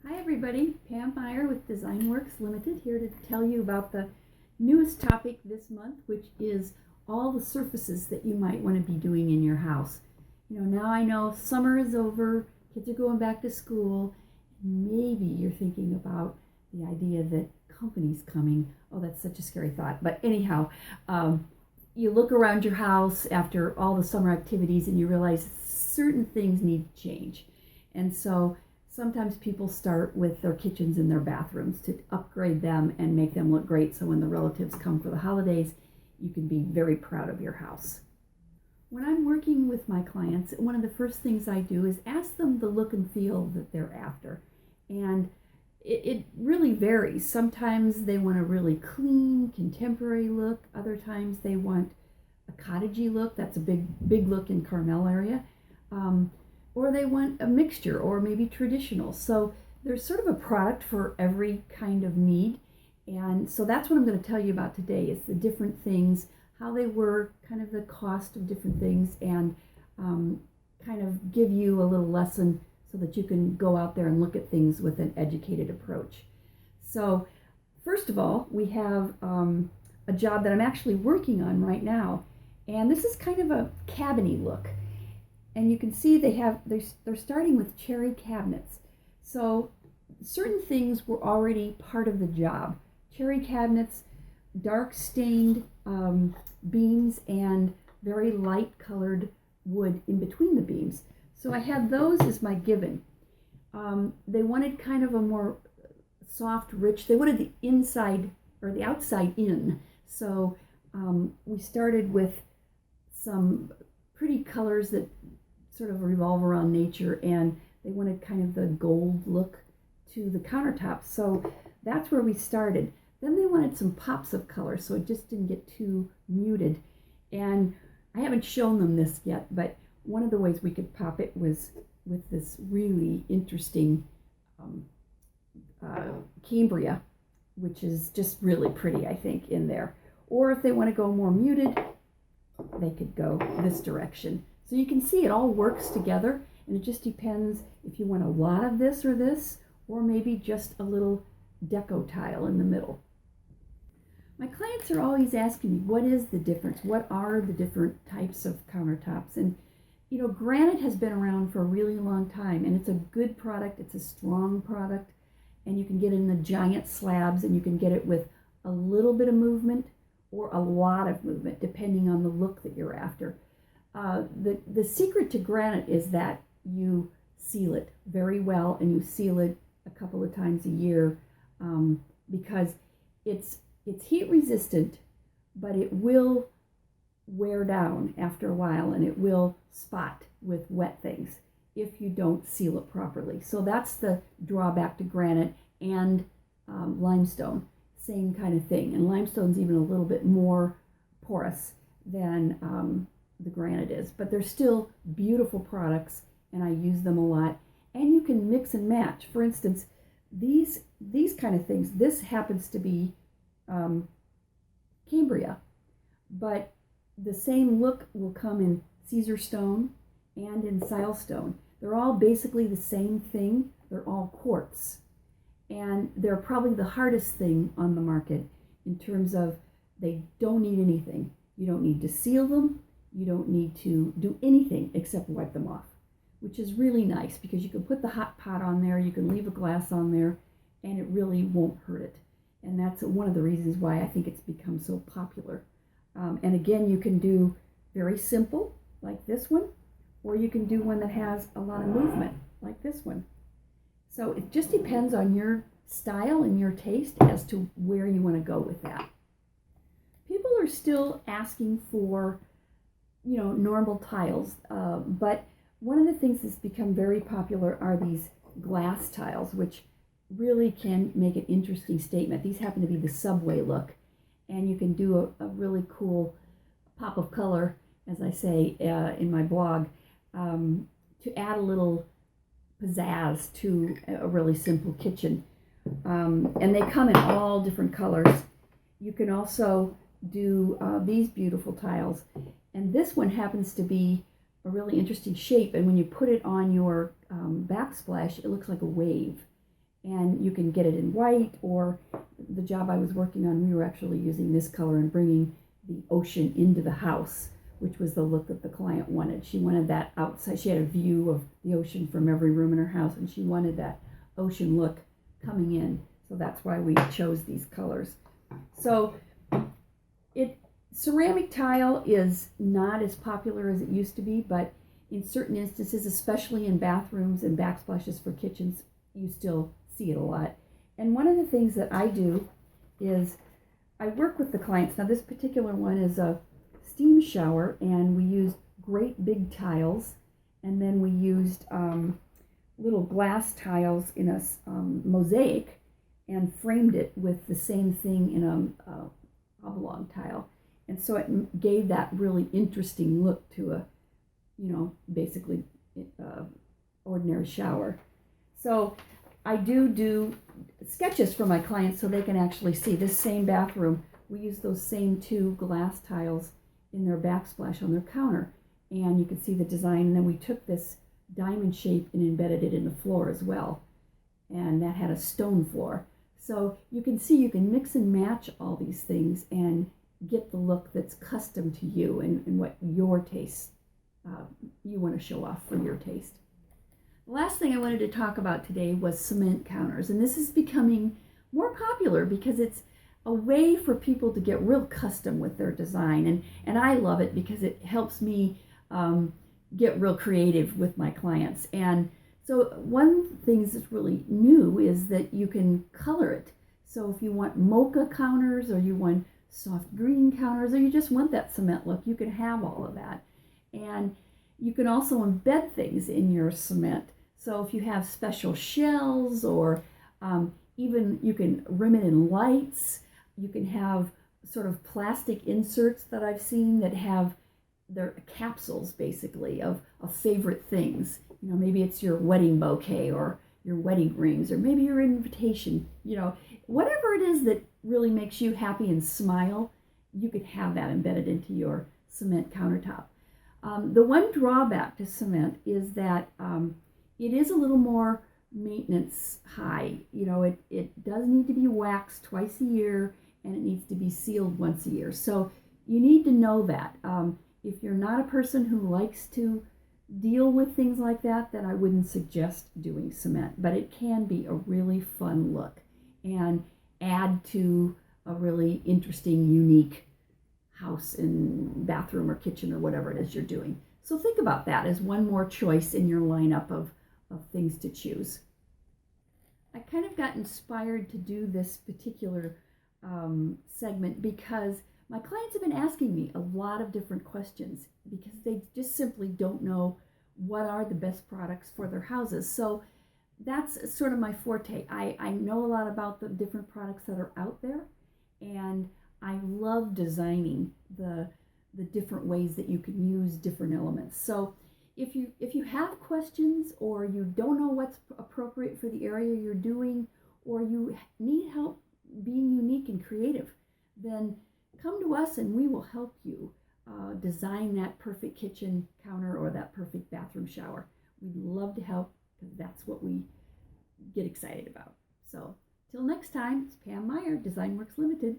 Hi everybody, Pam Meyer with DesignWorks Limited here to tell you about the newest topic this month, which is all the surfaces that you might want to be doing in your house. Now I know summer is over, kids are going back to school, and maybe you're thinking about the idea that company's coming. Oh, that's such a scary thought. But anyhow, you look around your house after all the summer activities and you realize certain things need to change. And so sometimes people start with their kitchens and their bathrooms to upgrade them and make them look great, so when the relatives come for the holidays, you can be very proud of your house. When I'm working with my clients, one of the first things I do is ask them the look and feel that they're after. And it really varies. Sometimes they want a really clean, contemporary look. Other times they want a cottagey look. That's a big look in Carmel area. Or they want a mixture or maybe traditional. So there's sort of a product for every kind of need. And so that's what I'm going to tell you about today is the different things, how they work, kind of the cost of different things, and kind of give you a little lesson so that you can go out there and look at things with an educated approach. So first of all, we have a job that I'm actually working on right now. And this is kind of a cabiny look. And you can see they're starting with cherry cabinets. So certain things were already part of the job. Cherry cabinets, dark stained beams, and very light colored wood in between the beams. So I had those as my given. They wanted kind of a more soft, rich, they wanted the inside or the outside in. So we started with some pretty colors that sort of revolve around nature, and they wanted kind of the gold look to the countertops. So that's where we started. Then they wanted some pops of color, so it just didn't get too muted. And I haven't shown them this yet, but one of the ways we could pop it was with this really interesting Cambria, which is just really pretty, I think, in there. Or if they want to go more muted, they could go this direction. So you can see it all works together, and it just depends if you want a lot of this, or maybe just a little deco tile in the middle. My clients are always asking me, what is the difference? What are the different types of countertops? And granite has been around for a really long time, and it's a good product. It's a strong product, and you can get it in the giant slabs, and you can get it with a little bit of movement or a lot of movement, depending on the look that you're after. The secret to granite is that you seal it very well, and you seal it a couple of times a year because it's heat resistant, but it will wear down after a while, and it will spot with wet things if you don't seal it properly. So that's the drawback to granite and limestone, same kind of thing. And limestone's even a little bit more porous than the granite is, but they're still beautiful products, and I use them a lot. And you can mix and match. For instance, these kind of things, this happens to be Cambria, but the same look will come in Caesarstone and in Caesarstone. They're all basically the same thing. They're all quartz, and they're probably the hardest thing on the market in terms of they don't need anything. You don't need to seal them. You don't need to do anything except wipe them off, which is really nice because you can put the hot pot on there, you can leave a glass on there, and it really won't hurt it. And that's one of the reasons why I think it's become so popular. And again, you can do very simple, like this one, or you can do one that has a lot of movement, like this one. So it just depends on your style and your taste as to where you want to go with that. People are still asking for normal tiles, but one of the things that's become very popular are these glass tiles, which really can make an interesting statement. These happen to be the subway look, and you can do a really cool pop of color, as I say in my blog, to add a little pizzazz to a really simple kitchen. And they come in all different colors. You can also do these beautiful tiles. And this one happens to be a really interesting shape, and when you put it on your backsplash, it looks like a wave. and you can get it in white, or the job I was working on, we were actually using this color and bringing the ocean into the house, which was the look that the client wanted. She wanted that outside. She had a view of the ocean from every room in her house, and she wanted that ocean look coming in. So that's why we chose these colors. So ceramic tile is not as popular as it used to be, but in certain instances, especially in bathrooms and backsplashes for kitchens, you still see it a lot. And one of the things that I do is I work with the clients. Now this particular one is a steam shower, and we used great big tiles, and then we used little glass tiles in a mosaic and framed it with the same thing in a oblong tile. And so it gave that really interesting look to a, basically ordinary shower. So I do sketches for my clients so they can actually see this same bathroom. We use those same two glass tiles in their backsplash on their counter, and you can see the design. And then we took this diamond shape and embedded it in the floor as well, and that had a stone floor. So you can see you can mix and match all these things and get the look that's custom to you and what your taste you want to show off for your taste. The last thing I wanted to talk about today was cement counters, and this is becoming more popular because it's a way for people to get real custom with their design, and I love it because it helps me get real creative with my clients. And so one thing that's really new is that you can color it. So if you want mocha counters, or you want soft green counters, or you just want that cement look, you can have all of that. And you can also embed things in your cement. So if you have special shells, or even you can rim it in lights. You can have sort of plastic inserts that I've seen that have their capsules basically of favorite things. Maybe it's your wedding bouquet or your wedding rings, or maybe your invitation. Whatever it is that really makes you happy and smile, you could have that embedded into your cement countertop. The one drawback to cement is that it is a little more maintenance high. It does need to be waxed twice a year, and it needs to be sealed once a year. So you need to know that. If you're not a person who likes to deal with things like that, then I wouldn't suggest doing cement. But it can be a really fun look and add to a really interesting, unique house and bathroom or kitchen or whatever it is you're doing. So think about that as one more choice in your lineup of things to choose. I kind of got inspired to do this particular segment because my clients have been asking me a lot of different questions because they just simply don't know what are the best products for their houses. So that's sort of my forte. I know a lot about the different products that are out there, and I love designing the different ways that you can use different elements. So if you have questions, or you don't know what's appropriate for the area you're doing, or you need help being unique and creative, then come to us and we will help you design that perfect kitchen counter or that perfect bathroom shower. We'd love to help because that's what we get excited about. So till next time, it's Pam Meyer, Design Works Limited.